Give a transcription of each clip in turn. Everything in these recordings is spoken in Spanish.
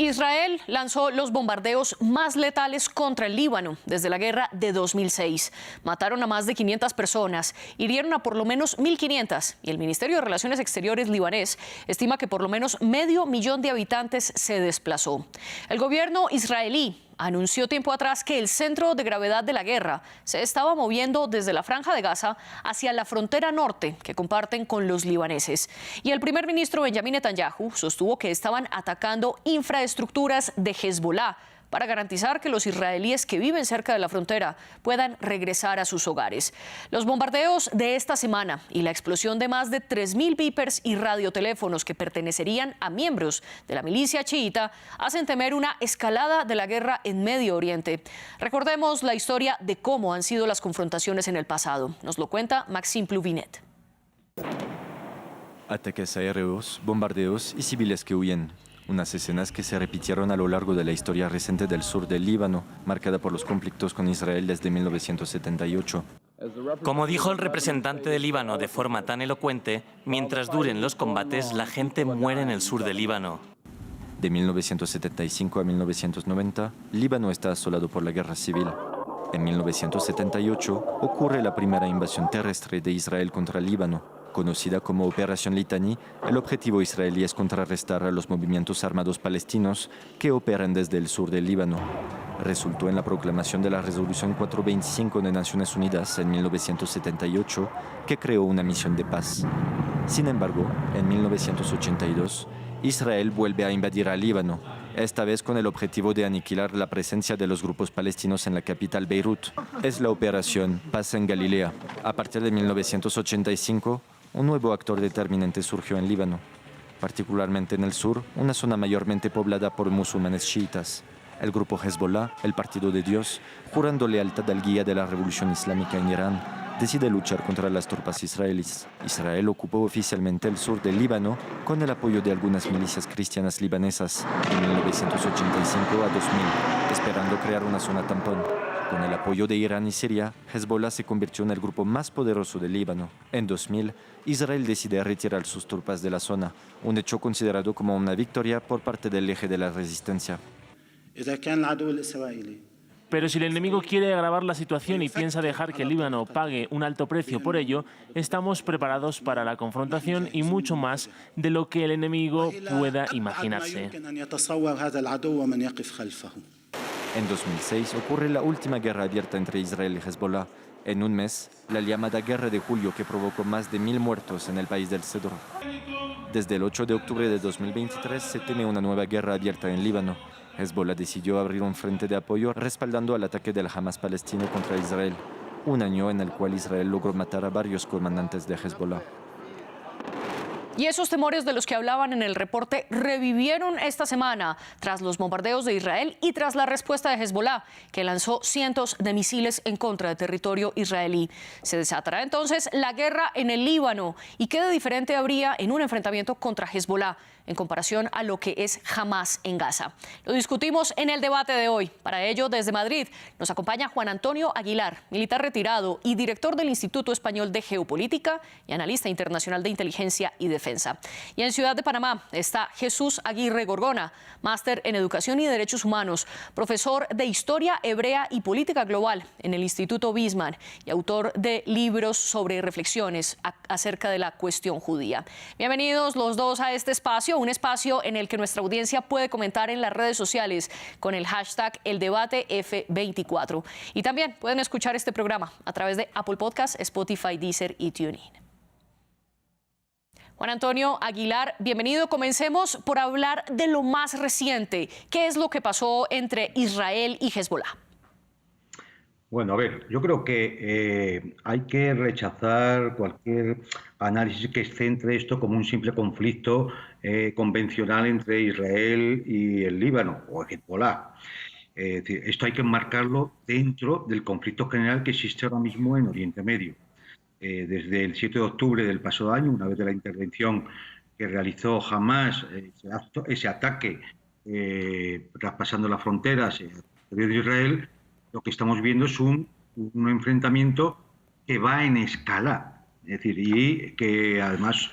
Israel lanzó los bombardeos más letales contra el Líbano desde la guerra de 2006. Mataron a más de 500 personas, hirieron a por lo menos 1.500 y el Ministerio de Relaciones Exteriores libanés estima que por lo menos 500.000 de habitantes se desplazó. El gobierno israelí anunció tiempo atrás que el centro de gravedad de la guerra se estaba moviendo desde la Franja de Gaza hacia la frontera norte que comparten con los libaneses. Y el primer ministro Benjamin Netanyahu sostuvo que estaban atacando infraestructuras de Hezbollah para garantizar que los israelíes que viven cerca de la frontera puedan regresar a sus hogares. Los bombardeos de esta semana y la explosión de más de 3.000 vipers y radioteléfonos que pertenecerían a miembros de la milicia chiita hacen temer una escalada de la guerra en Medio Oriente. Recordemos la historia de cómo han sido las confrontaciones en el pasado. Nos lo cuenta Maxime Pluvinet. Ataques aéreos, bombardeos y civiles que huyen. Unas escenas que se repitieron a lo largo de la historia reciente del sur del Líbano, marcada por los conflictos con Israel desde 1978. Como dijo el representante del Líbano de forma tan elocuente, mientras duren los combates, la gente muere en el sur del Líbano. De 1975 a 1990, Líbano está asolado por la guerra civil. En 1978 ocurre la primera invasión terrestre de Israel contra el Líbano. Conocida como Operación Litani, el objetivo israelí es contrarrestar a los movimientos armados palestinos que operan desde el sur del Líbano. Resultó en la proclamación de la Resolución 425 de Naciones Unidas en 1978, que creó una misión de paz. Sin embargo, en 1982, Israel vuelve a invadir al Líbano, esta vez con el objetivo de aniquilar la presencia de los grupos palestinos en la capital Beirut. Es la Operación Paz en Galilea. A partir de 1985, un nuevo actor determinante surgió en Líbano, particularmente en el sur, una zona mayormente poblada por musulmanes chiitas. El grupo Hezbollah, el Partido de Dios, jurando lealtad al guía de la revolución islámica en Irán, decide luchar contra las tropas israelíes. Israel ocupó oficialmente el sur del Líbano con el apoyo de algunas milicias cristianas libanesas de 1985 a 2000, esperando crear una zona tampón. Con el apoyo de Irán y Siria, Hezbollah se convirtió en el grupo más poderoso del Líbano. En 2000, Israel decide retirar sus tropas de la zona, un hecho considerado como una victoria por parte del eje de la resistencia. Pero si el enemigo quiere agravar la situación y piensa dejar que el Líbano pague un alto precio por ello, estamos preparados para la confrontación y mucho más de lo que el enemigo pueda imaginarse. En 2006 ocurre la última guerra abierta entre Israel y Hezbollah. En un mes, la llamada Guerra de Julio, que provocó más de 1.000 muertos en el país del Cedro. Desde el 8 de octubre de 2023 se teme una nueva guerra abierta en Líbano. Hezbollah decidió abrir un frente de apoyo respaldando al ataque del Hamas palestino contra Israel, un año en el cual Israel logró matar a varios comandantes de Hezbollah. Y esos temores de los que hablaban en el reporte revivieron esta semana tras los bombardeos de Israel y tras la respuesta de Hezbollah, que lanzó cientos de misiles en contra de territorio israelí. Se desatará entonces la guerra en el Líbano. ¿Y qué de diferente habría en un enfrentamiento contra Hezbollah en comparación a lo que es Hamas en Gaza? Lo discutimos en el debate de hoy. Para ello, desde Madrid, nos acompaña Juan Antonio Aguilar, militar retirado y director del Instituto Español de Geopolítica y analista internacional de inteligencia y defensa. Y en Ciudad de Panamá está Jesús Aguirre Gorgona, máster en Educación y Derechos Humanos, profesor de Historia Hebrea y Política Global en el Instituto Bismarck y autor de libros sobre reflexiones acerca de la cuestión judía. Bienvenidos los dos a este espacio, un espacio en el que nuestra audiencia puede comentar en las redes sociales con el hashtag #ElDebateF24. Y también pueden escuchar este programa a través de Apple Podcasts, Spotify, Deezer y TuneIn. Juan Antonio Aguilar, bienvenido. Comencemos por hablar de lo más reciente. ¿Qué es lo que pasó entre Israel y Hezbollah? Bueno, a ver, yo creo que hay que rechazar cualquier análisis que centre esto como un simple conflicto convencional entre Israel y el Líbano o Hezbollah. Es decir, esto hay que enmarcarlo dentro del conflicto general que existe ahora mismo en Oriente Medio. Desde el 7 de octubre del pasado año, una vez de la intervención que realizó Hamas, ese ataque traspasando las fronteras de Israel, lo que estamos viendo es un enfrentamiento que va en escala, es decir, y que además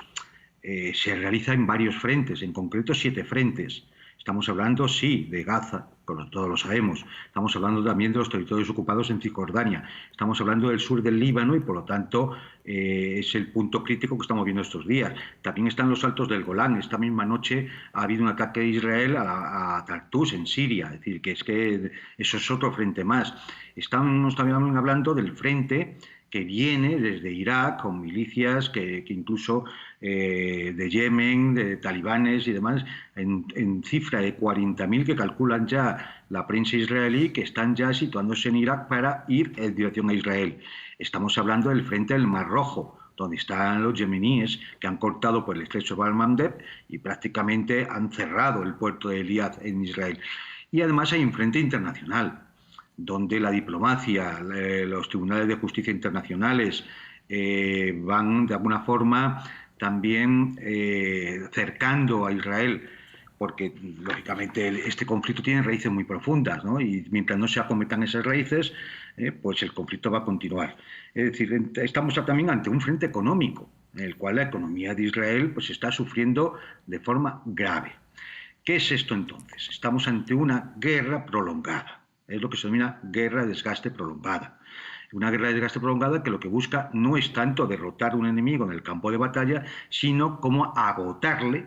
se realiza en varios frentes, en concreto 7 frentes. Estamos hablando, sí, de Gaza, como todos lo sabemos. Estamos hablando también de los territorios ocupados en Cisjordania. Estamos hablando del sur del Líbano y, por lo tanto, es el punto crítico que estamos viendo estos días. También están los altos del Golán. Esta misma noche ha habido un ataque de Israel a Tartus, en Siria. Es decir, que eso es otro frente más. Estamos también hablando del frente que viene desde Irak, con milicias que incluso de Yemen, de talibanes y demás, en cifra de 40.000 que calculan ya la prensa israelí, que están ya situándose en Irak para ir en dirección a Israel. Estamos hablando del frente del Mar Rojo, donde están los yemeníes que han cortado por el estrecho de Bab el-Mandeb y prácticamente han cerrado el puerto de Eliad en Israel. Y además hay un frente internacional, donde la diplomacia, los tribunales de justicia internacionales van de alguna forma también cercando a Israel, porque lógicamente este conflicto tiene raíces muy profundas, ¿no? Y mientras no se acometan esas raíces, pues el conflicto va a continuar. Es decir, estamos también ante un frente económico, en el cual la economía de Israel pues está sufriendo de forma grave. ¿Qué es esto entonces? Estamos ante una guerra prolongada. Es lo que se denomina guerra de desgaste prolongada. Una guerra de desgaste prolongada que lo que busca no es tanto derrotar a un enemigo en el campo de batalla, sino como agotarle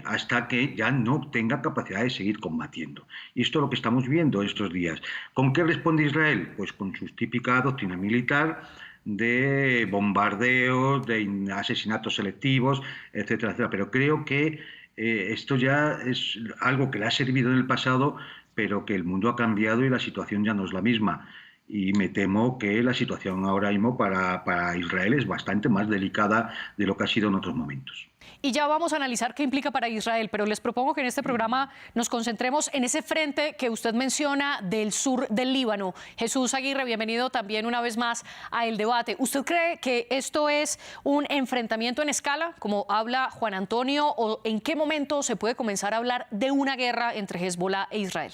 hasta que ya no tenga capacidad de seguir combatiendo. Y esto es lo que estamos viendo estos días. ¿Con qué responde Israel? Pues con su típica doctrina militar de bombardeos, de asesinatos selectivos, etcétera, etcétera. Pero creo que esto ya es algo que le ha servido en el pasado, pero que el mundo ha cambiado y la situación ya no es la misma. Y me temo que la situación ahora mismo para Israel es bastante más delicada de lo que ha sido en otros momentos. Y ya vamos a analizar qué implica para Israel, pero les propongo que en este programa nos concentremos en ese frente que usted menciona del sur del Líbano. Jesús Aguirre, bienvenido también una vez más a El Debate. ¿Usted cree que esto es un enfrentamiento en escala, como habla Juan Antonio, o en qué momento se puede comenzar a hablar de una guerra entre Hezbolá e Israel?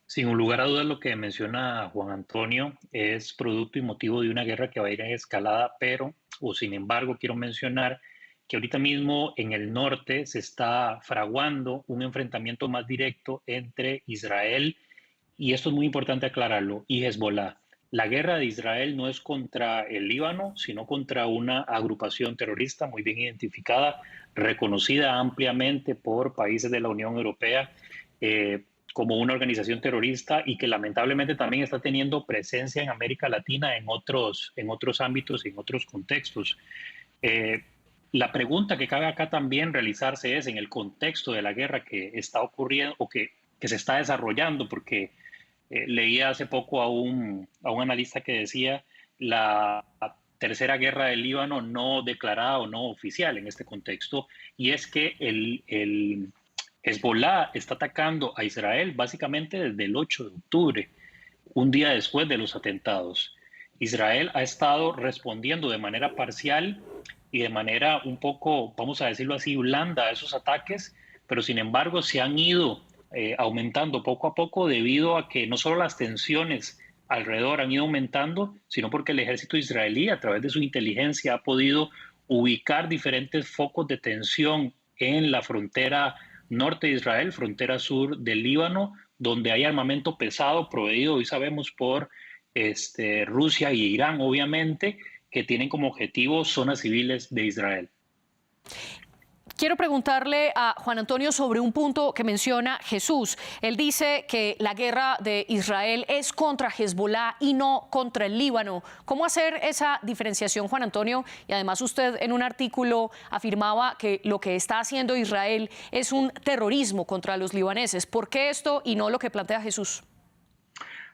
Sin un lugar a dudas, lo que menciona Juan Antonio es producto y motivo de una guerra que va a ir en escalada, sin embargo, quiero mencionar que ahorita mismo en el norte se está fraguando un enfrentamiento más directo entre Israel, y esto es muy importante aclararlo, y Hezbolá. La guerra de Israel no es contra el Líbano, sino contra una agrupación terrorista muy bien identificada, reconocida ampliamente por países de la Unión Europea, como una organización terrorista, y que lamentablemente también está teniendo presencia en América Latina en otros ámbitos y en otros contextos. La pregunta que cabe acá también realizarse es en el contexto de la guerra que está ocurriendo o que se está desarrollando, porque leía hace poco a un analista que decía la tercera guerra del Líbano no declarada o no oficial en este contexto, y es que el Hezbolá está atacando a Israel básicamente desde el 8 de octubre, un día después de los atentados. Israel ha estado respondiendo de manera parcial y de manera un poco, vamos a decirlo así, blanda a esos ataques, pero sin embargo se han ido aumentando poco a poco debido a que no solo las tensiones alrededor han ido aumentando, sino porque el ejército israelí, a través de su inteligencia, ha podido ubicar diferentes focos de tensión en la frontera norte de Israel, frontera sur del Líbano, donde hay armamento pesado proveído, hoy sabemos, por Rusia y Irán, obviamente, que tienen como objetivo zonas civiles de Israel. Quiero preguntarle a Juan Antonio sobre un punto que menciona Jesús. Él dice que la guerra de Israel es contra Hezbolá y no contra el Líbano. ¿Cómo hacer esa diferenciación, Juan Antonio? Y además usted en un artículo afirmaba que lo que está haciendo Israel es un terrorismo contra los libaneses. ¿Por qué esto y no lo que plantea Jesús?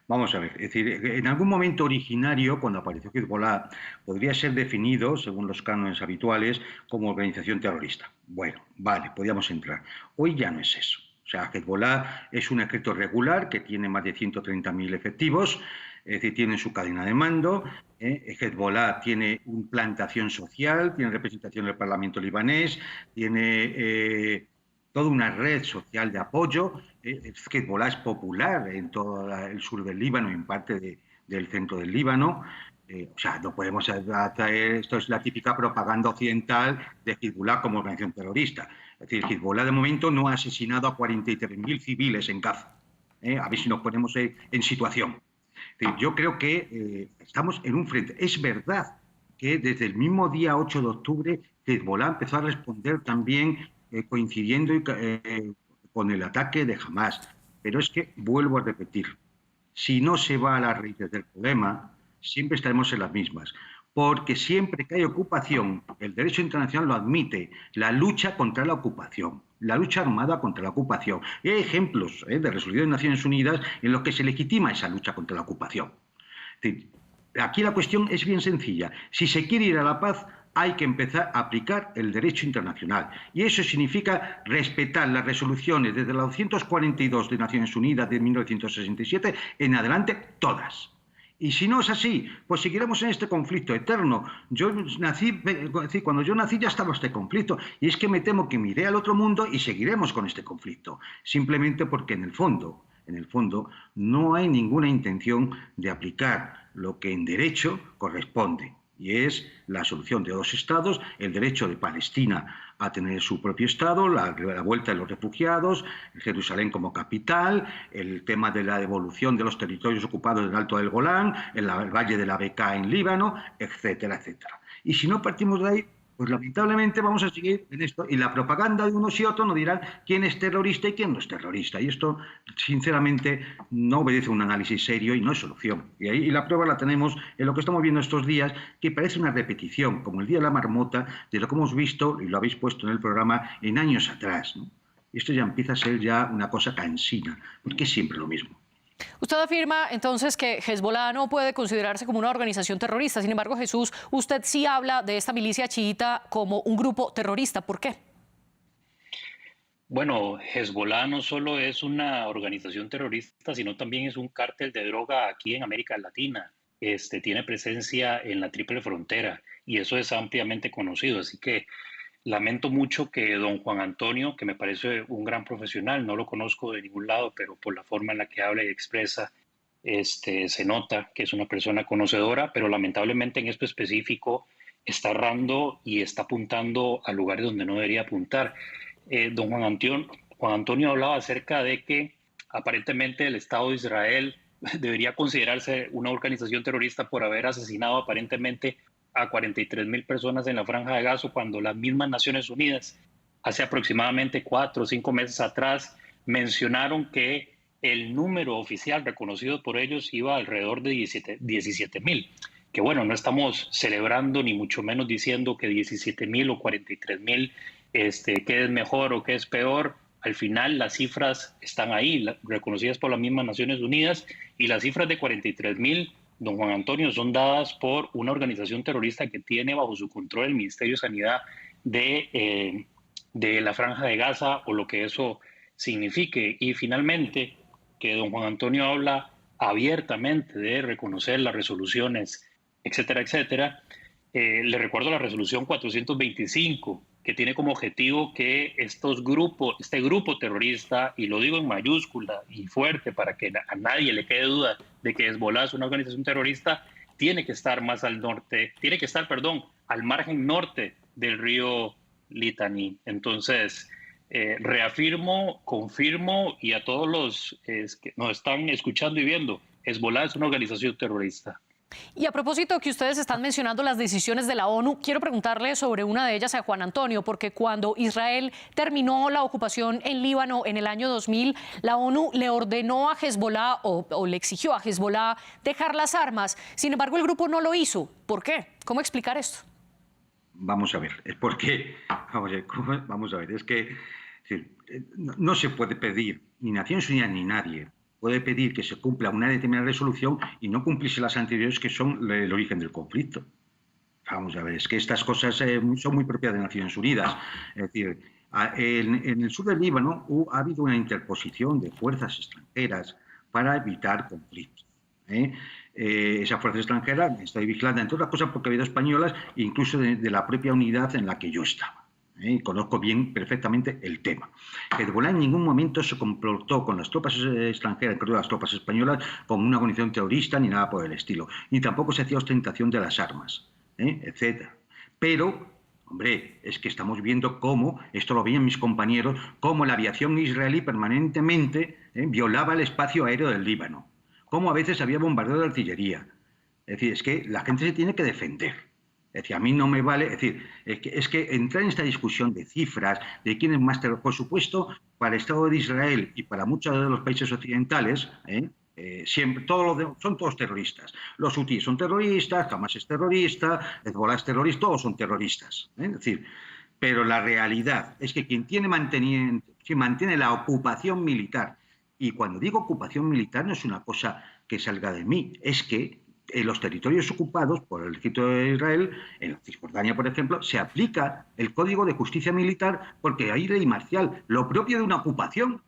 Vamos a ver, es decir, en algún momento originario, cuando apareció Hezbolá, podría ser definido, según los cánones habituales, como organización terrorista. Bueno, vale, podíamos entrar. Hoy ya no es eso. O sea, Hezbolá es un ejército regular que tiene más de 130.000 efectivos, es decir, tiene su cadena de mando. Hezbolá tiene una plantación social, tiene representación en el Parlamento libanés, tiene toda una red social de apoyo. Hezbolá es popular en todo el sur del Líbano y en parte del centro del Líbano. O sea, no podemos traer, esto es la típica propaganda occidental de Hezbolá como organización terrorista. Es decir, Hezbollah de momento no ha asesinado a 43.000 civiles en Gaza. A ver si nos ponemos en situación. Es decir, yo creo que estamos en un frente. Es verdad que desde el mismo día 8 de octubre Hezbollah empezó a responder también coincidiendo con el ataque de Hamás. Pero es que, vuelvo a repetir, si no se va a las raíces del problema, siempre estaremos en las mismas. Porque siempre que hay ocupación, el derecho internacional lo admite, la lucha contra la ocupación, la lucha armada contra la ocupación. Y hay ejemplos de resolución de Naciones Unidas en los que se legitima esa lucha contra la ocupación. Es decir, aquí la cuestión es bien sencilla. Si se quiere ir a la paz, hay que empezar a aplicar el derecho internacional. Y eso significa respetar las resoluciones desde la 242 de Naciones Unidas de 1967 en adelante, todas. Y si no es así, pues seguiremos en este conflicto eterno. Cuando yo nací ya estaba este conflicto. Y es que me temo que me iré al otro mundo y seguiremos con este conflicto. Simplemente porque en el fondo, no hay ninguna intención de aplicar lo que en derecho corresponde. Y es la solución de dos estados, el derecho de Palestina a tener su propio estado, la vuelta de los refugiados, Jerusalén como capital, el tema de la devolución de los territorios ocupados del Alto del Golán, el Valle de la Bekaa en Líbano, etcétera, etcétera. Y si no partimos de ahí, pues lamentablemente vamos a seguir en esto. Y la propaganda de unos y otros nos dirán quién es terrorista y quién no es terrorista. Y esto, sinceramente, no obedece a un análisis serio y no es solución. Y la prueba la tenemos en lo que estamos viendo estos días, que parece una repetición, como el Día de la Marmota, de lo que hemos visto, y lo habéis puesto en el programa, en años atrás, ¿no? Y esto ya empieza a ser ya una cosa cansina, porque es siempre lo mismo. Usted afirma entonces que Hezbollah no puede considerarse como una organización terrorista. Sin embargo, Jesús, usted sí habla de esta milicia chiita como un grupo terrorista. ¿Por qué? Bueno, Hezbollah no solo es una organización terrorista, sino también es un cártel de droga aquí en América Latina. Tiene presencia en la Triple Frontera y eso es ampliamente conocido. Así que lamento mucho que don Juan Antonio, que me parece un gran profesional, no lo conozco de ningún lado, pero por la forma en la que habla y expresa, se nota que es una persona conocedora, pero lamentablemente en esto específico está errando y está apuntando a lugares donde no debería apuntar. Don Juan Antonio hablaba acerca de que aparentemente el Estado de Israel debería considerarse una organización terrorista por haber asesinado aparentemente a 43.000 personas en la Franja de Gaza, cuando las mismas Naciones Unidas hace aproximadamente 4 o 5 meses atrás mencionaron que el número oficial reconocido por ellos iba alrededor de 17.000. Que bueno, no estamos celebrando ni mucho menos diciendo que 17.000 o 43.000 qué es mejor o qué es peor. Al final las cifras están ahí, reconocidas por las mismas Naciones Unidas, y las cifras de 43.000, don Juan Antonio, son dadas por una organización terrorista que tiene bajo su control el Ministerio de Sanidad de la Franja de Gaza, o lo que eso signifique. Y finalmente, que don Juan Antonio habla abiertamente de reconocer las resoluciones, etcétera, etcétera. Le recuerdo la resolución 425, que tiene como objetivo que este grupo terrorista, y lo digo en mayúscula y fuerte para que a nadie le quede duda de que Hezbollah es una organización terrorista, tiene que estar más al norte, al margen norte del río Litani. Entonces, reafirmo, confirmo, y a todos los que nos están escuchando y viendo, Hezbollah es una organización terrorista. Y a propósito que ustedes están mencionando las decisiones de la ONU, quiero preguntarle sobre una de ellas a Juan Antonio, porque cuando Israel terminó la ocupación en Líbano en el año 2000, la ONU le ordenó a Hezbollah o le exigió a Hezbollah dejar las armas. Sin embargo, el grupo no lo hizo. ¿Por qué? ¿Cómo explicar esto? Vamos a ver, es que no se puede pedir, ni Naciones Unidas ni nadie puede pedir que se cumpla una determinada resolución y no cumplirse las anteriores, que son el origen del conflicto. Vamos a ver, es que estas cosas son muy propias de Naciones Unidas. Es decir, en el sur del Líbano ha habido una interposición de fuerzas extranjeras para evitar conflictos. Esa fuerza extranjera está vigilada, entre otras cosas, porque ha habido españolas, incluso de la propia unidad en la que yo estaba. Conozco perfectamente el tema. Hezbollah en ningún momento se comportó con las tropas extranjeras, incluso las tropas españolas, como una organización terrorista ni nada por el estilo. Ni tampoco se hacía ostentación de las armas, etc. Pero Hombre, es que estamos viendo cómo, esto lo veían mis compañeros, cómo la aviación israelí permanentemente violaba el espacio aéreo del Líbano, cómo a veces había bombardeo de artillería. Es decir, es que la gente se tiene que defender. Es decir, a mí no me vale, es que entrar en esta discusión de cifras, de quién es más terrorista, por supuesto, para el Estado de Israel y para muchos de los países occidentales, siempre son todos terroristas. Los hutíes son terroristas, Hamas es terrorista, Hezbollah es terrorista, todos son terroristas. Es decir, pero la realidad es que quien mantiene la ocupación militar, y cuando digo ocupación militar no es una cosa que salga de mí, es que en los territorios ocupados por el ejército de Israel, en la Cisjordania, por ejemplo, se aplica el Código de Justicia Militar porque hay ley marcial, lo propio de una ocupación.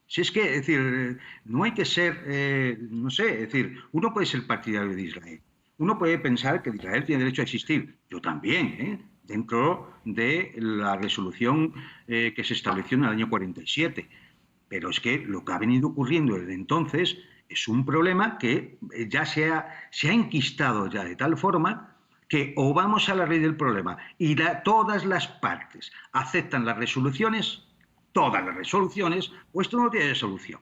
Si es que, es decir, no hay que ser, no sé, es decir, uno puede ser partidario de Israel, uno puede pensar que Israel tiene derecho a existir, yo también, dentro de la resolución que se estableció en el año 47, pero es que lo que ha venido ocurriendo desde entonces es un problema que ya se ha enquistado ya de tal forma que o vamos a la raíz del problema y todas las partes aceptan las resoluciones, todas las resoluciones, o esto no tiene solución.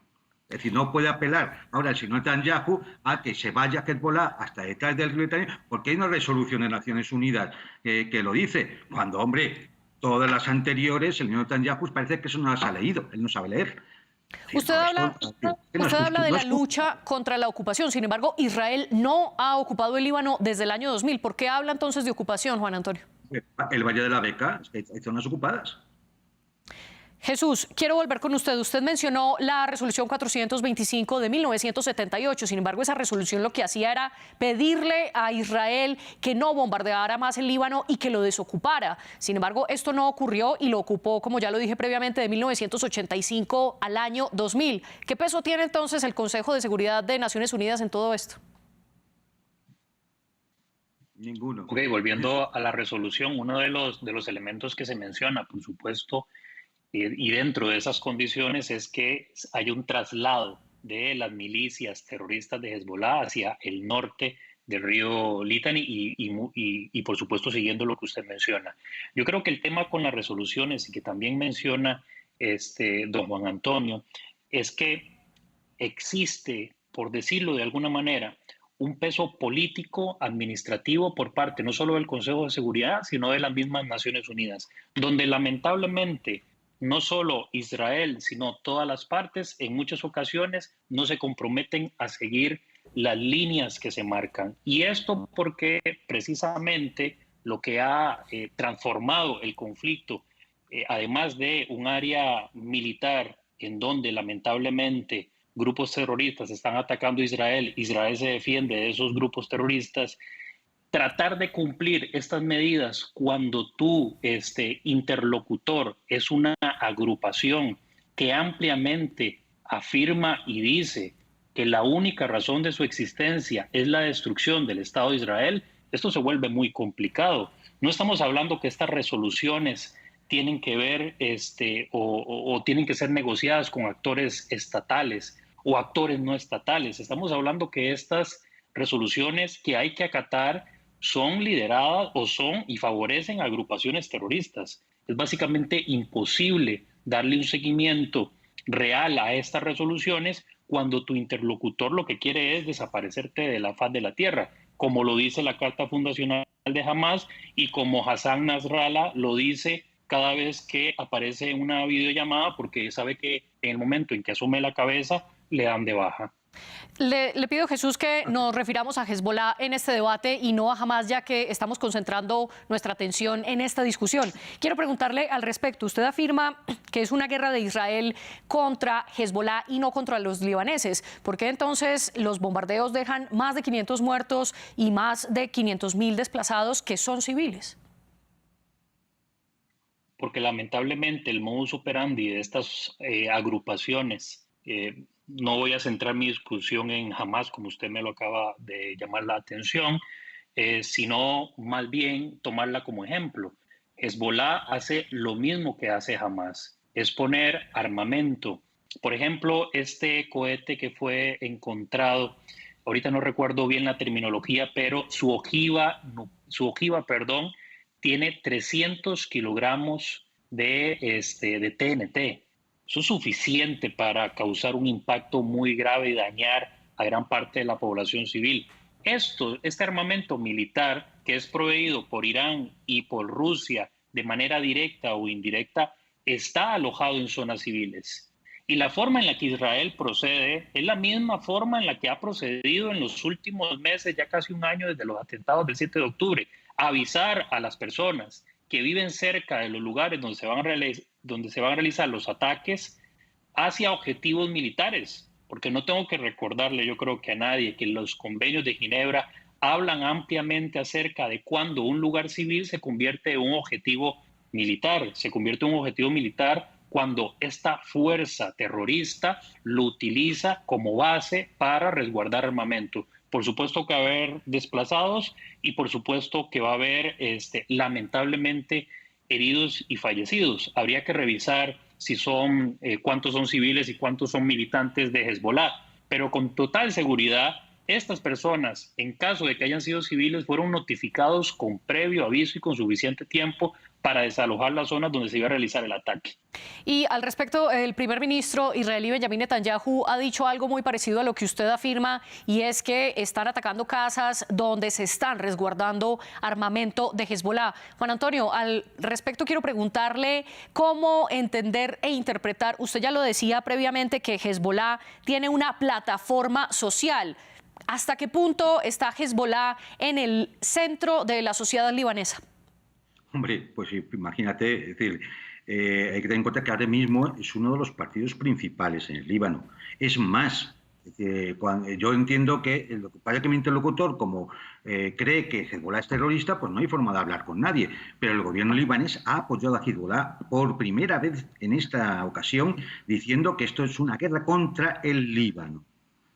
Es decir, no puede apelar ahora el señor Netanyahu a que se vaya Hezbollah hasta detrás del río Litani, porque hay una resolución de Naciones Unidas que lo dice, cuando, hombre, todas las anteriores, el señor Netanyahu parece que eso no las ha leído, él no sabe leer. Usted habla de la lucha contra la ocupación. Sin embargo, Israel no ha ocupado el Líbano desde el año 2000. ¿Por qué habla entonces de ocupación, Juan Antonio? El Valle de la Beca, es que hay zonas ocupadas. Jesús, quiero volver con usted. Usted mencionó la resolución 425 de 1978. Sin embargo, esa resolución lo que hacía era pedirle a Israel que no bombardeara más el Líbano y que lo desocupara. Sin embargo, esto no ocurrió y lo ocupó, como ya lo dije previamente, de 1985 al año 2000. ¿Qué peso tiene entonces el Consejo de Seguridad de Naciones Unidas en todo esto? Ninguno. Ok, volviendo a la resolución, uno de los elementos que se menciona, por supuesto, y dentro de esas condiciones es que hay un traslado de las milicias terroristas de Hezbollah hacia el norte del río Litani y por supuesto siguiendo lo que usted menciona. Yo creo que el tema con las resoluciones y que también menciona don Juan Antonio es que existe, por decirlo de alguna manera, un peso político, administrativo por parte no solo del Consejo de Seguridad, sino de las mismas Naciones Unidas, donde lamentablemente no solo Israel, sino todas las partes, en muchas ocasiones no se comprometen a seguir las líneas que se marcan. Y esto porque precisamente lo que ha transformado el conflicto, además de un área militar en donde lamentablemente grupos terroristas están atacando a Israel, Israel se defiende de esos grupos terroristas, tratar de cumplir estas medidas cuando tu interlocutor es una agrupación que ampliamente afirma y dice que la única razón de su existencia es la destrucción del Estado de Israel, esto se vuelve muy complicado. No estamos hablando que estas resoluciones tienen que ver o tienen que ser negociadas con actores estatales o actores no estatales. Estamos hablando que estas resoluciones que hay que acatar son lideradas o son y favorecen a agrupaciones terroristas. Es básicamente imposible darle un seguimiento real a estas resoluciones cuando tu interlocutor lo que quiere es desaparecerte de la faz de la tierra, como lo dice la Carta Fundacional de Hamas y como Hassan Nasrallah lo dice cada vez que aparece en una videollamada porque sabe que en el momento en que asume la cabeza le dan de baja. Le pido, Jesús, que nos refiramos a Hezbollah en este debate y no a Hamas, ya que estamos concentrando nuestra atención en esta discusión. Quiero preguntarle al respecto. Usted afirma que es una guerra de Israel contra Hezbollah y no contra los libaneses. ¿Por qué entonces los bombardeos dejan más de 500 muertos y más de 500.000 desplazados que son civiles? Porque lamentablemente el modus operandi de estas agrupaciones, no voy a centrar mi discusión en Hamas, como usted me lo acaba de llamar la atención, sino más bien tomarla como ejemplo. Hezbollah hace lo mismo que hace Hamas, es poner armamento. Por ejemplo, este cohete que fue encontrado, ahorita no recuerdo bien la terminología, pero su ojiva tiene 300 kilogramos de TNT. Eso es suficiente para causar un impacto muy grave y dañar a gran parte de la población civil. Este armamento militar que es proveído por Irán y por Rusia de manera directa o indirecta está alojado en zonas civiles. Y la forma en la que Israel procede es la misma forma en la que ha procedido en los últimos meses, ya casi un año desde los atentados del 7 de octubre. Avisar a las personas que viven cerca de los lugares donde se van a realizar los ataques hacia objetivos militares. Porque no tengo que recordarle, yo creo que a nadie, que los convenios de Ginebra hablan ampliamente acerca de cuando un lugar civil se convierte en un objetivo militar. Se convierte en un objetivo militar cuando esta fuerza terrorista lo utiliza como base para resguardar armamento. Por supuesto que va a haber desplazados y por supuesto que va a haber lamentablemente heridos y fallecidos. Habría que revisar si son cuántos son civiles y cuántos son militantes de Hezbollah, pero con total seguridad estas personas, en caso de que hayan sido civiles, fueron notificados con previo aviso y con suficiente tiempo para desalojar las zonas donde se iba a realizar el ataque. Y al respecto, el primer ministro israelí Benjamin Netanyahu ha dicho algo muy parecido a lo que usted afirma, y es que están atacando casas donde se están resguardando armamento de Hezbollah. Juan Antonio, al respecto quiero preguntarle cómo entender e interpretar, usted ya lo decía previamente, que Hezbollah tiene una plataforma social. ¿Hasta qué punto está Hezbollah en el centro de la sociedad libanesa? Hombre, pues imagínate, es decir, hay que tener en cuenta que ahora mismo es uno de los partidos principales en el Líbano. Es más, yo entiendo que lo que pasa es que mi interlocutor, como cree que Hezbollah es terrorista, pues no hay forma de hablar con nadie. Pero el gobierno libanés ha apoyado a Hezbollah por primera vez en esta ocasión, diciendo que esto es una guerra contra el Líbano.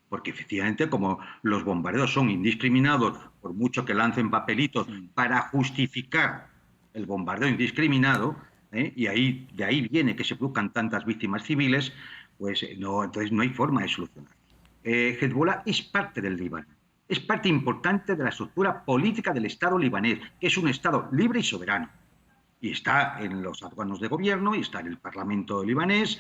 Porque efectivamente, como los bombardeos son indiscriminados, por mucho que lancen papelitos para justificar el bombardeo indiscriminado, y de ahí viene que se produzcan tantas víctimas civiles, pues entonces no hay forma de solucionar. Hezbollah es parte del Líbano, es parte importante de la estructura política del Estado libanés, que es un Estado libre y soberano. Y está en los órganos de gobierno, y está en el Parlamento libanés,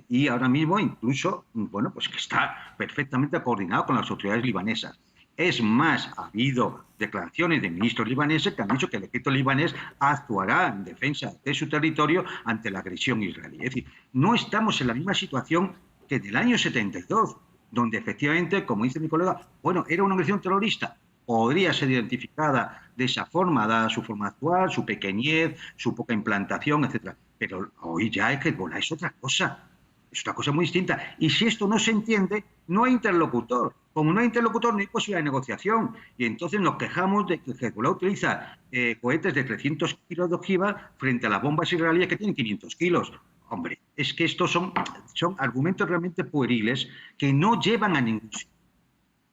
y ahora mismo incluso, bueno, pues que está perfectamente coordinado con las autoridades libanesas. Es más, ha habido declaraciones de ministros libaneses que han dicho que el ejército libanés actuará en defensa de su territorio ante la agresión israelí. Es decir, no estamos en la misma situación que en el año 72, donde efectivamente, como dice mi colega, bueno, era una agresión terrorista. Podría ser identificada de esa forma, dada su forma actual, su pequeñez, su poca implantación, etc. Pero hoy ya Hezbollah es otra cosa. Es otra cosa muy distinta. Y si esto no se entiende, no hay interlocutor. Como no hay interlocutor, no hay posibilidad de negociación. Y entonces nos quejamos de que Hezbollah utiliza cohetes de 300 kilos de ojiva frente a las bombas israelíes que tienen 500 kilos. Hombre, es que estos son argumentos realmente pueriles que no llevan a ningún sitio.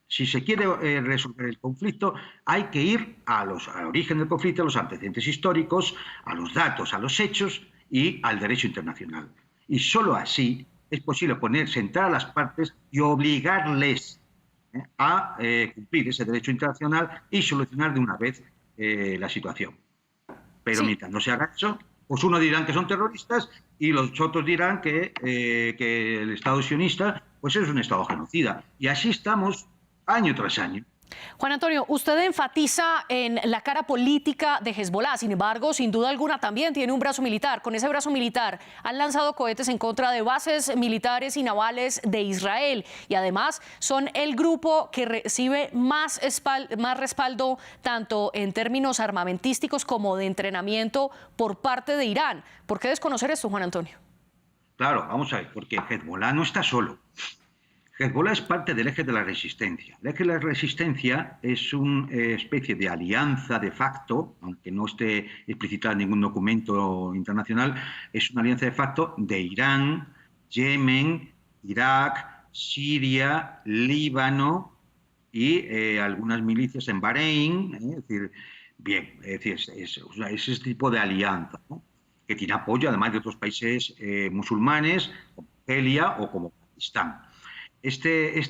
Si se quiere resolver el conflicto, hay que ir al origen del conflicto, a los antecedentes históricos, a los datos, a los hechos y al derecho internacional. Y solo así es posible sentar a las partes y obligarles a cumplir ese derecho internacional y solucionar de una vez la situación. Pero mientras no se haga eso, pues unos dirán que son terroristas y los otros dirán que el Estado sionista pues es un Estado genocida. Y así estamos año tras año. Juan Antonio, usted enfatiza en la cara política de Hezbollah, sin embargo, sin duda alguna también tiene un brazo militar. Con ese brazo militar han lanzado cohetes en contra de bases militares y navales de Israel, y además son el grupo que recibe más respaldo tanto en términos armamentísticos como de entrenamiento por parte de Irán. ¿Por qué desconocer esto, Juan Antonio? Claro, vamos a ver, porque Hezbollah no está solo. Hezbollah es parte del eje de la resistencia. El eje de la resistencia es una especie de alianza de facto, aunque no esté explicitada en ningún documento internacional, es una alianza de facto de Irán, Yemen, Irak, Siria, Líbano y algunas milicias en Bahrein. Es ese tipo de alianza, ¿no?, que tiene apoyo además de otros países musulmanes, como Argelia o como Pakistán.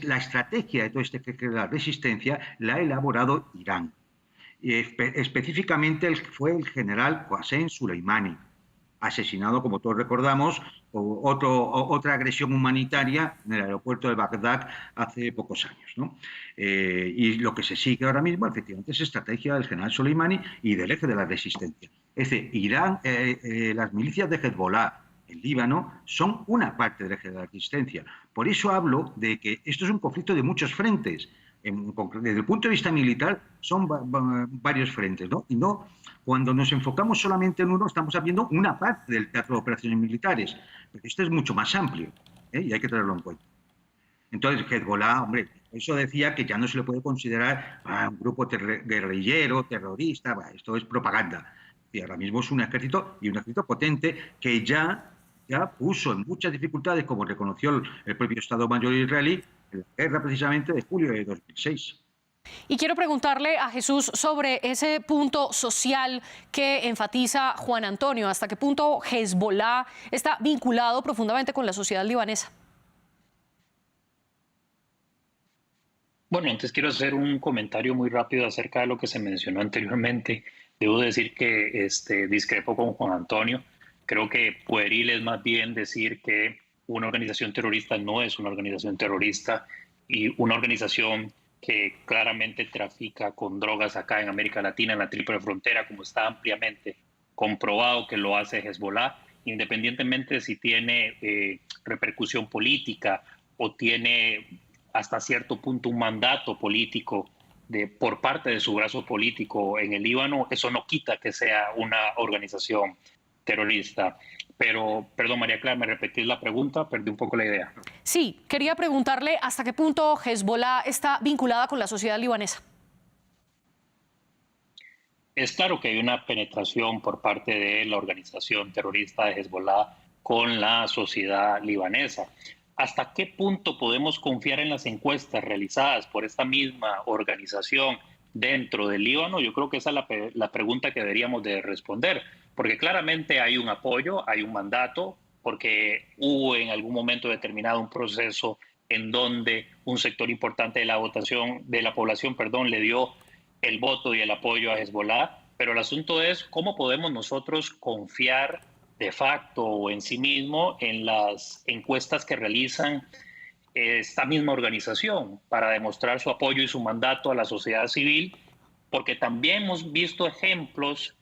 La estrategia de todo este eje de la resistencia la ha elaborado Irán. Específicamente fue el general Qasem Soleimani, asesinado, como todos recordamos, por otra agresión humanitaria en el aeropuerto de Bagdad hace pocos años, ¿no? Y lo que se sigue ahora mismo, efectivamente, es estrategia del general Soleimani y del eje de la resistencia. Es decir, Irán, las milicias de Hezbollah en Líbano son una parte del eje de la resistencia. Por eso hablo de que esto es un conflicto de muchos frentes. Desde el punto de vista militar son varios frentes, ¿no? Y no, cuando nos enfocamos solamente en uno, estamos viendo una parte del teatro de operaciones militares, pero esto es mucho más amplio, y hay que tenerlo en cuenta. Entonces, Hezbollah, hombre, eso decía que ya no se le puede considerar un grupo guerrillero, terrorista, esto es propaganda. Y ahora mismo es un ejército, y un ejército potente, que ya puso en muchas dificultades, como reconoció el propio Estado Mayor israelí, en la guerra precisamente de julio de 2006. Y quiero preguntarle a Jesús sobre ese punto social que enfatiza Juan Antonio. ¿Hasta qué punto Hezbollah está vinculado profundamente con la sociedad libanesa? Bueno, antes quiero hacer un comentario muy rápido acerca de lo que se mencionó anteriormente. Debo decir que discrepo con Juan Antonio. Creo que pueril es más bien decir que una organización terrorista no es una organización terrorista, y una organización que claramente trafica con drogas acá en América Latina, en la Triple Frontera, como está ampliamente comprobado que lo hace Hezbollah, independientemente de si tiene repercusión política o tiene hasta cierto punto un mandato político por parte de su brazo político en el Líbano, eso no quita que sea una organización terrorista. Pero, perdón, María Clara, me repetís la pregunta, perdí un poco la idea. Sí, quería preguntarle hasta qué punto Hezbollah está vinculada con la sociedad libanesa. Es claro que hay una penetración por parte de la organización terrorista de Hezbollah con la sociedad libanesa. ¿Hasta qué punto podemos confiar en las encuestas realizadas por esta misma organización dentro del Líbano? Yo creo que esa es la pregunta que deberíamos de responder, porque claramente hay un apoyo, hay un mandato, porque hubo en algún momento determinado un proceso en donde un sector importante de la población le dio el voto y el apoyo a Hezbollah, pero el asunto es cómo podemos nosotros confiar de facto o en sí mismo en las encuestas que realizan esta misma organización para demostrar su apoyo y su mandato a la sociedad civil, porque también hemos visto ejemplos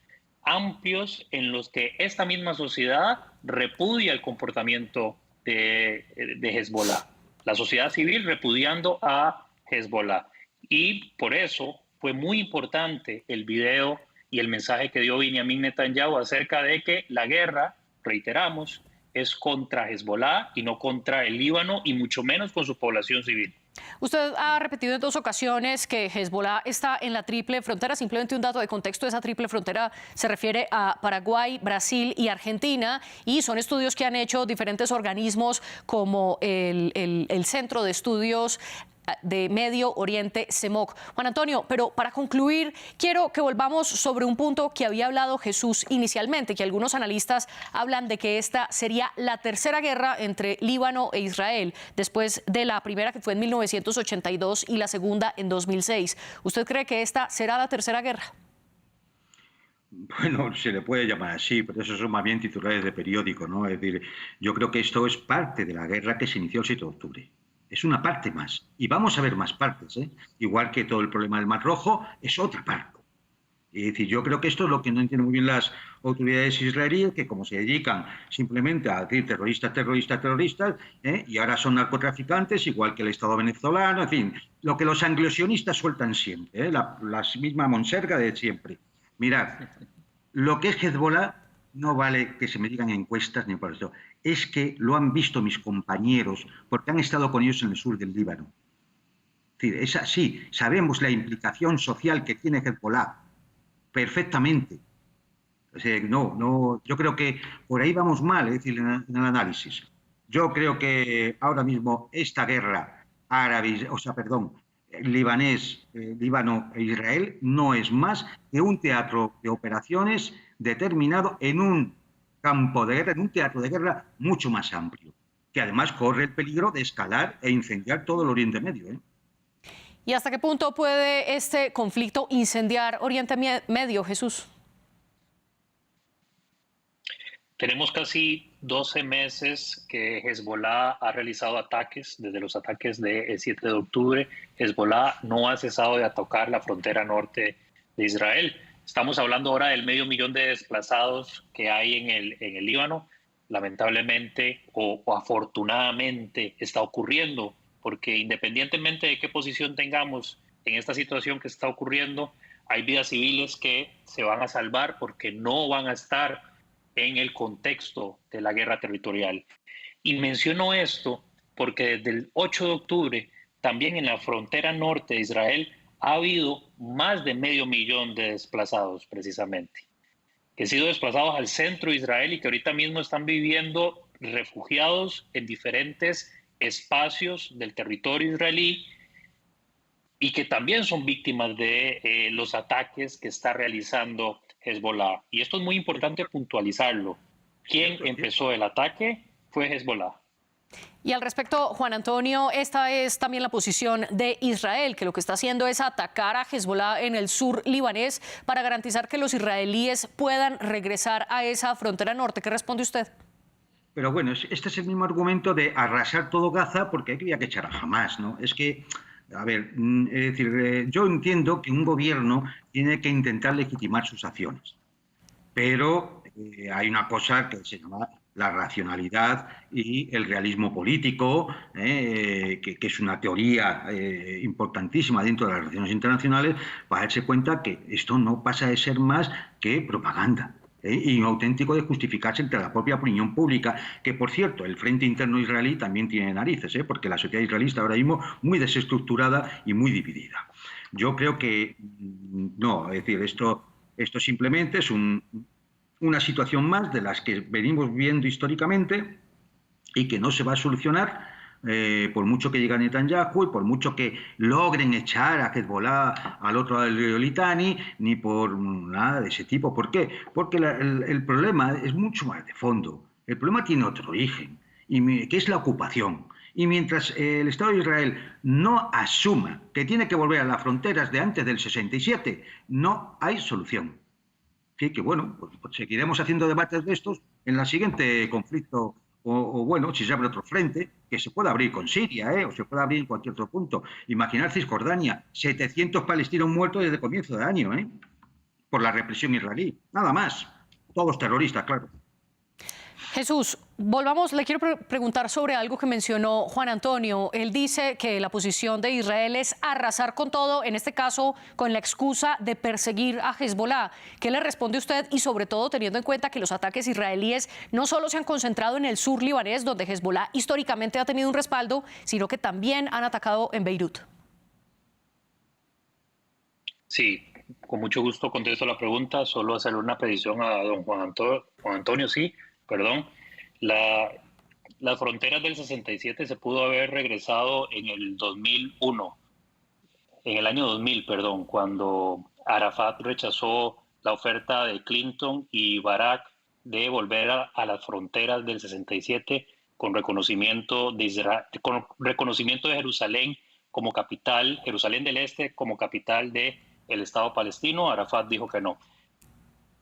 amplios en los que esta misma sociedad repudia el comportamiento de Hezbollah, la sociedad civil repudiando a Hezbollah. Y por eso fue muy importante el video y el mensaje que dio Benjamin Netanyahu acerca de que la guerra, reiteramos, es contra Hezbollah y no contra el Líbano, y mucho menos con su población civil. Usted ha repetido en 2 ocasiones que Hezbollah está en la triple frontera. Simplemente un dato de contexto: esa triple frontera se refiere a Paraguay, Brasil y Argentina, y son estudios que han hecho diferentes organismos como el Centro de Estudios de Medio Oriente, CEMOC. Juan Antonio, pero para concluir, quiero que volvamos sobre un punto que había hablado Jesús inicialmente, que algunos analistas hablan de que esta sería la tercera guerra entre Líbano e Israel, después de la primera, que fue en 1982, y la segunda en 2006. ¿Usted cree que esta será la tercera guerra? Bueno, se le puede llamar así, pero eso son más bien titulares de periódico, ¿no? Es decir, yo creo que esto es parte de la guerra que se inició el 7 de octubre. Es una parte más. Y vamos a ver más partes, ¿eh? Igual que todo el problema del Mar Rojo, es otra parte. Es decir, yo creo que esto es lo que no entienden muy bien las autoridades israelíes, que como se dedican simplemente a decir terroristas, y ahora son narcotraficantes, igual que el Estado venezolano, en fin, lo que los anglosionistas sueltan siempre, la misma monserga de siempre. Mirad, lo que es Hezbollah no vale que se me digan encuestas ni por eso. Es que lo han visto mis compañeros, porque han estado con ellos en el sur del Líbano. Es así, sabemos la implicación social que tiene Hezbollah perfectamente. O sea, yo creo que por ahí vamos mal, es decir, en el análisis. Yo creo que ahora mismo esta guerra Líbano e Israel no es más que un teatro de operaciones determinado en un campo de guerra, en un teatro de guerra mucho más amplio, que además corre el peligro de escalar e incendiar todo el Oriente Medio, ¿eh? ¿Y hasta qué punto puede este conflicto incendiar Oriente Medio, Jesús? Tenemos casi 12 meses que Hezbollah ha realizado ataques, desde los ataques del 7 de octubre. Hezbollah no ha cesado de atacar la frontera norte de Israel. Estamos hablando ahora del 500.000 de desplazados que hay en el Líbano. Lamentablemente o afortunadamente está ocurriendo, porque independientemente de qué posición tengamos en esta situación que está ocurriendo, hay vidas civiles que se van a salvar porque no van a estar en el contexto de la guerra territorial. Y menciono esto porque desde el 8 de octubre, también en la frontera norte de Israel, ha habido más de 500.000 de desplazados, precisamente, que han sido desplazados al centro de Israel y que ahorita mismo están viviendo refugiados en diferentes espacios del territorio israelí y que también son víctimas de los ataques que está realizando Hezbollah. Y esto es muy importante puntualizarlo. Quien empezó el ataque fue Hezbollah. Y al respecto, Juan Antonio, esta es también la posición de Israel, que lo que está haciendo es atacar a Hezbollah en el sur libanés para garantizar que los israelíes puedan regresar a esa frontera norte. ¿Qué responde usted? Pero bueno, este es el mismo argumento de arrasar todo Gaza porque había que echar a Hamás, ¿no? Es que, a ver, es decir, yo entiendo que un gobierno tiene que intentar legitimar sus acciones, pero hay una cosa que se llama la racionalidad y el realismo político, que es una teoría importantísima dentro de las relaciones internacionales, para darse cuenta que esto no pasa de ser más que propaganda. Y un auténtico de justificarse entre la propia opinión pública, que por cierto, el frente interno israelí también tiene narices, porque la sociedad israelí está ahora mismo muy desestructurada y muy dividida. Yo creo que no, es decir, esto simplemente es una situación más de las que venimos viendo históricamente y que no se va a solucionar por mucho que llegue Netanyahu y por mucho que logren echar a Hezbollah al otro lado del río Litani, ni por nada de ese tipo. ¿Por qué? Porque el problema es mucho más de fondo. El problema tiene otro origen, que es la ocupación. Y mientras el Estado de Israel no asuma que tiene que volver a las fronteras de antes del 67, no hay solución. Así que bueno, pues seguiremos haciendo debates de estos en el siguiente conflicto. O bueno, si se abre otro frente, que se puede abrir con Siria, o se puede abrir en cualquier otro punto. Imaginar Cisjordania, 700 palestinos muertos desde el comienzo de año, por la represión israelí. Nada más. Todos terroristas, claro. Jesús, volvamos, le quiero preguntar sobre algo que mencionó Juan Antonio. Él dice que la posición de Israel es arrasar con todo, en este caso con la excusa de perseguir a Hezbollah. ¿Qué le responde usted? Y sobre todo teniendo en cuenta que los ataques israelíes no solo se han concentrado en el sur libanés, donde Hezbollah históricamente ha tenido un respaldo, sino que también han atacado en Beirut. Sí, con mucho gusto contesto la pregunta. Solo hacerle una petición a don Juan Antonio, sí. Perdón, las fronteras del 67 se pudo haber regresado en el 2001, en el año 2000, perdón, cuando Arafat rechazó la oferta de Clinton y Barak de volver a las fronteras del 67 con reconocimiento de Jerusalén como capital, Jerusalén del Este como capital del Estado palestino. Arafat dijo que no.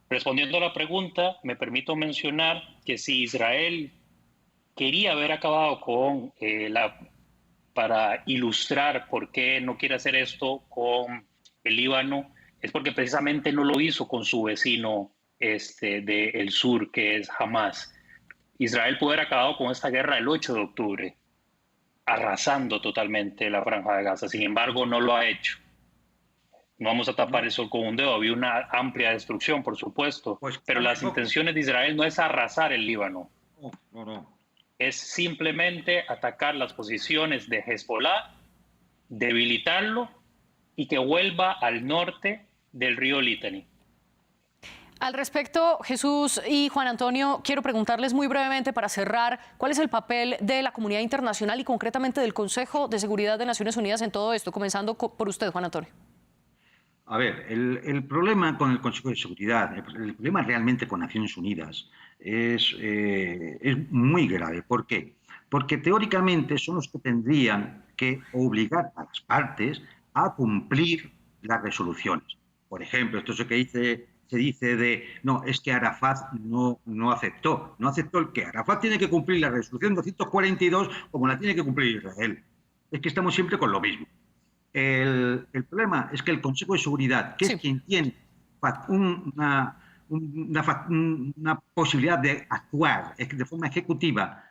Respondiendo a la pregunta, me permito mencionar que si Israel quería haber acabado con para ilustrar por qué no quiere hacer esto con el Líbano, es porque precisamente no lo hizo con su vecino del sur, que es Hamás. Israel pudo haber acabado con esta guerra el 8 de octubre, arrasando totalmente la franja de Gaza. Sin embargo, no lo ha hecho. No vamos a tapar el sol con un dedo. Había una amplia destrucción, por supuesto, pero las intenciones de Israel no es arrasar el Líbano. No. Es simplemente atacar las posiciones de Hezbollah, debilitarlo y que vuelva al norte del río Litani. Al respecto, Jesús y Juan Antonio, quiero preguntarles muy brevemente para cerrar, ¿cuál es el papel de la comunidad internacional y concretamente del Consejo de Seguridad de Naciones Unidas en todo esto? Comenzando por usted, Juan Antonio. A ver, el problema con el Consejo de Seguridad, el problema realmente con Naciones Unidas es muy grave. ¿Por qué? Porque teóricamente son los que tendrían que obligar a las partes a cumplir las resoluciones. Por ejemplo, esto es lo que se dice de, no, es que Arafat no aceptó. ¿No aceptó el qué? Arafat tiene que cumplir la resolución 242 como la tiene que cumplir Israel. Es que estamos siempre con lo mismo. El problema es que el Consejo de Seguridad, que es quien tiene una posibilidad de actuar de forma ejecutiva,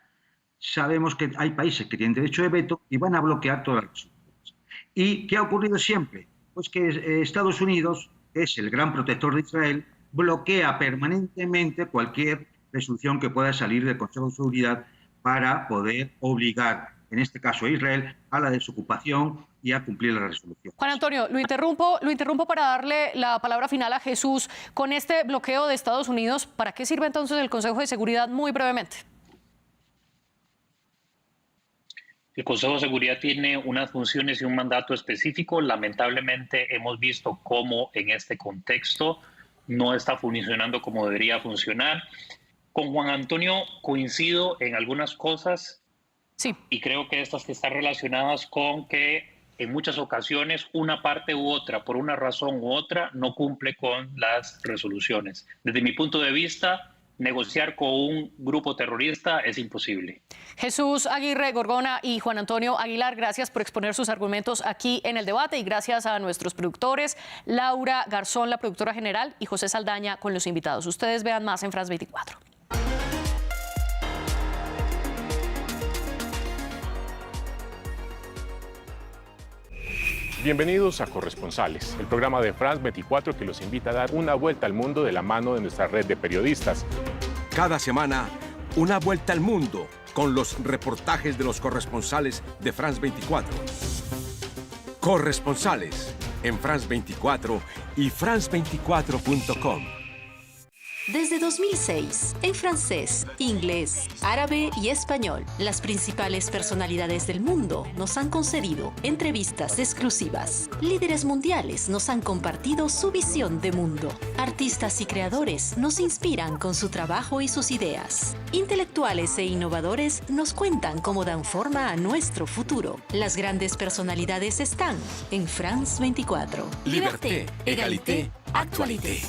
sabemos que hay países que tienen derecho de veto y van a bloquear todas las resoluciones. ¿Y qué ha ocurrido siempre? Pues que Estados Unidos, que es el gran protector de Israel, bloquea permanentemente cualquier resolución que pueda salir del Consejo de Seguridad para poder obligar, en este caso a Israel, a la desocupación y a cumplir la resolución. Juan Antonio, lo interrumpo para darle la palabra final a Jesús. Con este bloqueo de Estados Unidos, ¿para qué sirve entonces el Consejo de Seguridad? Muy brevemente. El Consejo de Seguridad tiene unas funciones y un mandato específico. Lamentablemente hemos visto cómo en este contexto no está funcionando como debería funcionar. Con Juan Antonio coincido en algunas cosas, sí, y creo que estas que están relacionadas con que en muchas ocasiones una parte u otra, por una razón u otra, no cumple con las resoluciones. Desde mi punto de vista, negociar con un grupo terrorista es imposible. Jesús Aguirre Gorgona y Juan Antonio Aguilar, gracias por exponer sus argumentos aquí en el debate y gracias a nuestros productores, Laura Garzón, la productora general, y José Saldaña con los invitados. Ustedes vean más en France 24. Bienvenidos a Corresponsales, el programa de France 24 que los invita a dar una vuelta al mundo de la mano de nuestra red de periodistas. Cada semana, una vuelta al mundo con los reportajes de los corresponsales de France 24. Corresponsales en France 24 y france24.com. Desde 2006, en francés, inglés, árabe y español, las principales personalidades del mundo nos han concedido entrevistas exclusivas. Líderes mundiales nos han compartido su visión de mundo. Artistas y creadores nos inspiran con su trabajo y sus ideas. Intelectuales e innovadores nos cuentan cómo dan forma a nuestro futuro. Las grandes personalidades están en France 24. Liberté, égalité, actualité.